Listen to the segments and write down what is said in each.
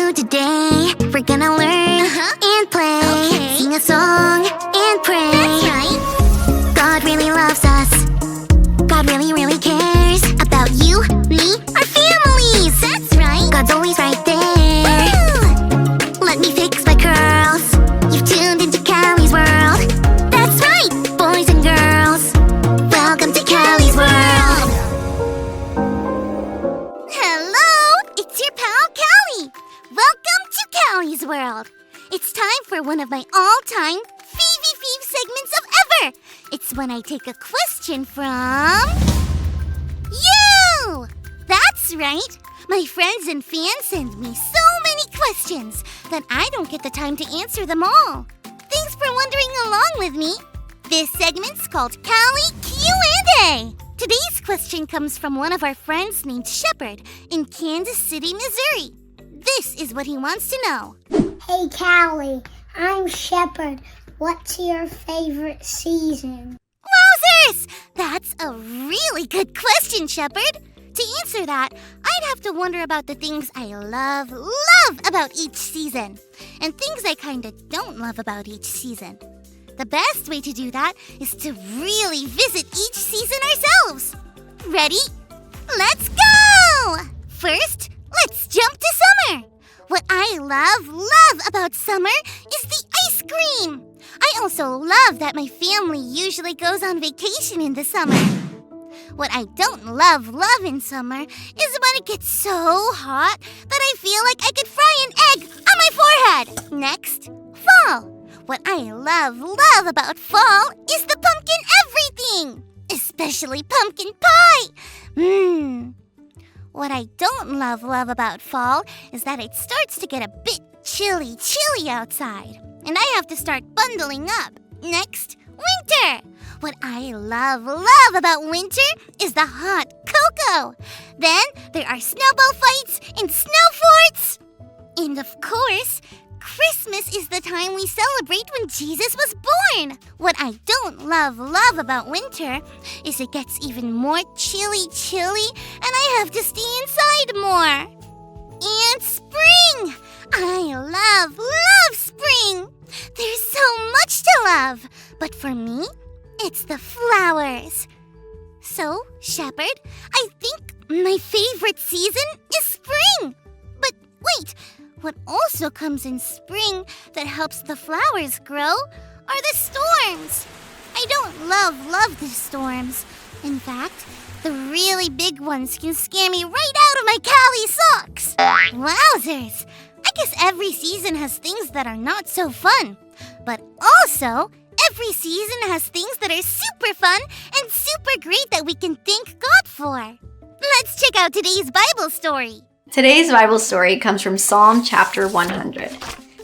do today? We're gonna learn and play, sing a song and pray. That's right. God really loves us. God really, really cares about you, me, our families. That's right. God's always right there. Woo! Let me fix my curls. You've tuned into Calis World. That's right, boys and girls. Welcome to Calis World. Hello, it's your pal Cali. Welcome to Calis World. It's time for one of my all-time Feeve segments of ever. It's when I take a question from you. That's right. My friends and fans send me so many questions that I don't get the time to answer them all. Thanks for wondering along with me. This segment's called Cali Q&A. Today's question comes from one of our friends named Shepard in Kansas City, Missouri. This is what he wants to know. Hey, Callie, I'm Shepard. What's your favorite season? Wowzers! That's a really good question, Shepard. To answer that, I'd have to wonder about the things I love about each season, and things I kinda don't love about each season. The best way to do that is to really visit each season ourselves. Ready? Let's go! First, let's jump to summer. What I love about summer is the ice cream. I also love that my family usually goes on vacation in the summer. What I don't love in summer is when it gets so hot that I feel like I could fry an egg on my forehead. Next, fall. What I love about fall is the pumpkin everything, especially pumpkin pie. What I don't love about fall is that it starts to get a bit chilly outside, and I have to start bundling up. Next, winter. What I love about winter is the hot cocoa. Then there are snowball fights and snow forts. And of course, Christmas is the time we celebrate when Jesus was born. What I don't love about winter is it gets even more chilly, and I have to stay inside more. And spring! I love spring! There's so much to love, but for me, it's the flowers. So, Shepard, I think my favorite season is spring. But wait, what also comes in spring that helps the flowers grow are the storms. I don't love the storms. In fact, the really big ones can scare me right out of my Cali socks. Wowzers! I guess every season has things that are not so fun. But also, every season has things that are super fun and super great that we can thank God for. Let's check out today's Bible story. Today's Bible story comes from Psalm chapter 100.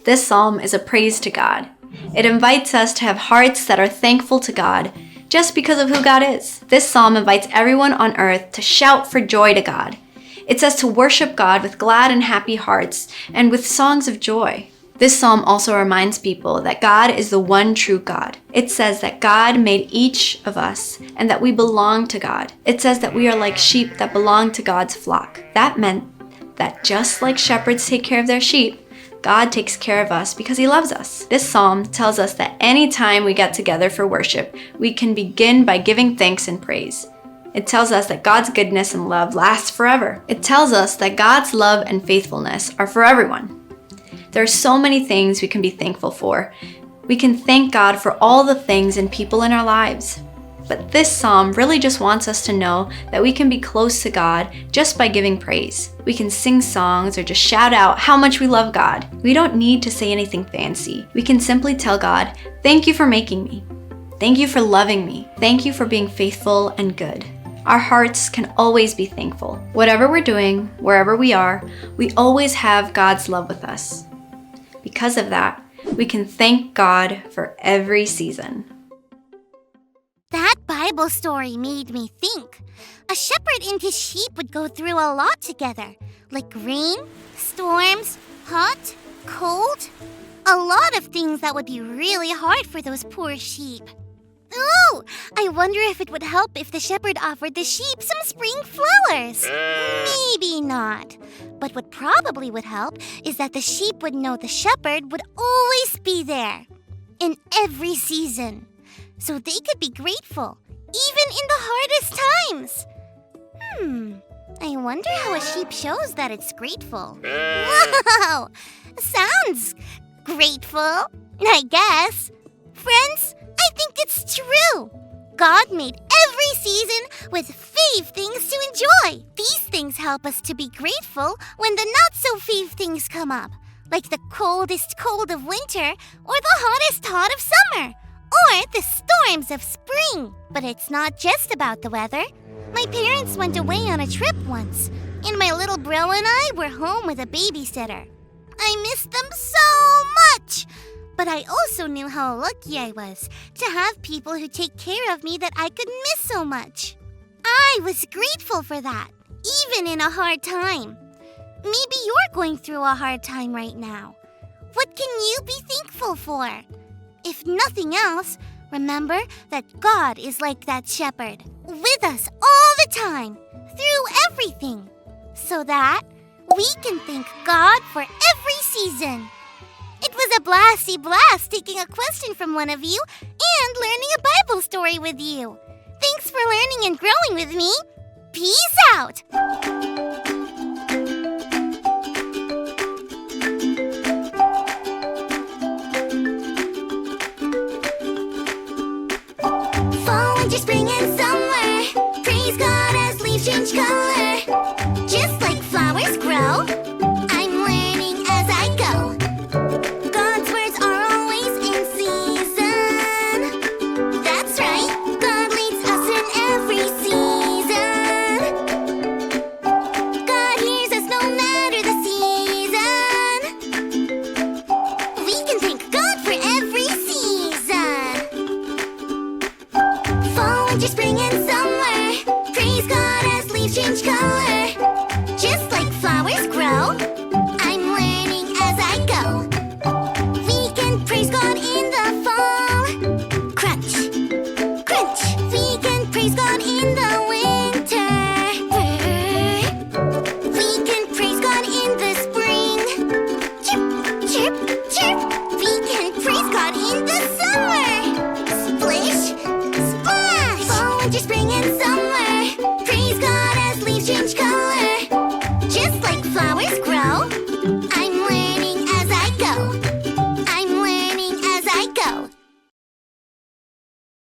This psalm is a praise to God. It invites us to have hearts that are thankful to God just because of who God is. This psalm invites everyone on earth to shout for joy to God. It says to worship God with glad and happy hearts and with songs of joy. This psalm also reminds people that God is the one true God. It says that God made each of us and that we belong to God. It says that we are like sheep that belong to God's flock. That meant that just like shepherds take care of their sheep, God takes care of us because he loves us. This psalm tells us that anytime we get together for worship, we can begin by giving thanks and praise. It tells us that God's goodness and love lasts forever. It tells us that God's love and faithfulness are for everyone. There are so many things we can be thankful for. We can thank God for all the things and people in our lives. But this psalm really just wants us to know that we can be close to God just by giving praise. We can sing songs or just shout out how much we love God. We don't need to say anything fancy. We can simply tell God, "Thank you for making me. Thank you for loving me. Thank you for being faithful and good." Our hearts can always be thankful. Whatever we're doing, wherever we are, we always have God's love with us. Because of that, we can thank God for every season. That Bible story made me think. A shepherd and his sheep would go through a lot together, like rain, storms, hot, cold. A lot of things that would be really hard for those poor sheep. Ooh, I wonder if it would help if the shepherd offered the sheep some spring flowers. Maybe not. But what probably would help is that the sheep would know the shepherd would always be there, in every season, so they could be grateful, even in the hardest times. I wonder how a sheep shows that it's grateful. Wow! Sounds grateful, I guess. Friends, I think it's true. God made every season with 5 things to enjoy. These things help us to be grateful when the not-so-5 things come up, like the coldest cold of winter or the hottest hot of summer, or the storms of spring. But it's not just about the weather. My parents went away on a trip once, and my little bro and I were home with a babysitter. I missed them so much! But I also knew how lucky I was to have people who take care of me that I could miss so much. I was grateful for that, even in a hard time. Maybe you're going through a hard time right now. What can you be thankful for? If nothing else, remember that God is like that shepherd, with us all the time, through everything, so that we can thank God for every season. It was a blasty blast taking a question from one of you and learning a Bible story with you. Thanks for learning and growing with me. Peace out! Fall, winter, spring, and summer. Praise God as leaves change color. Just like flowers grow, I'm learning as I go. God's words are always in season. That's right, God leads us in every season. God hears us no matter the season. We can thank God for every season. Fall, winter, spring, and summer. Praise God as leaves change color. Just like flowers grow, I'm learning as I go. We can praise God in the fall. Crunch, crunch. We can praise God in the winter. We can praise God in the spring. Chirp, chirp, chirp. We can praise God in the summer. Splish, splash. Fall, winter, spring, and summer.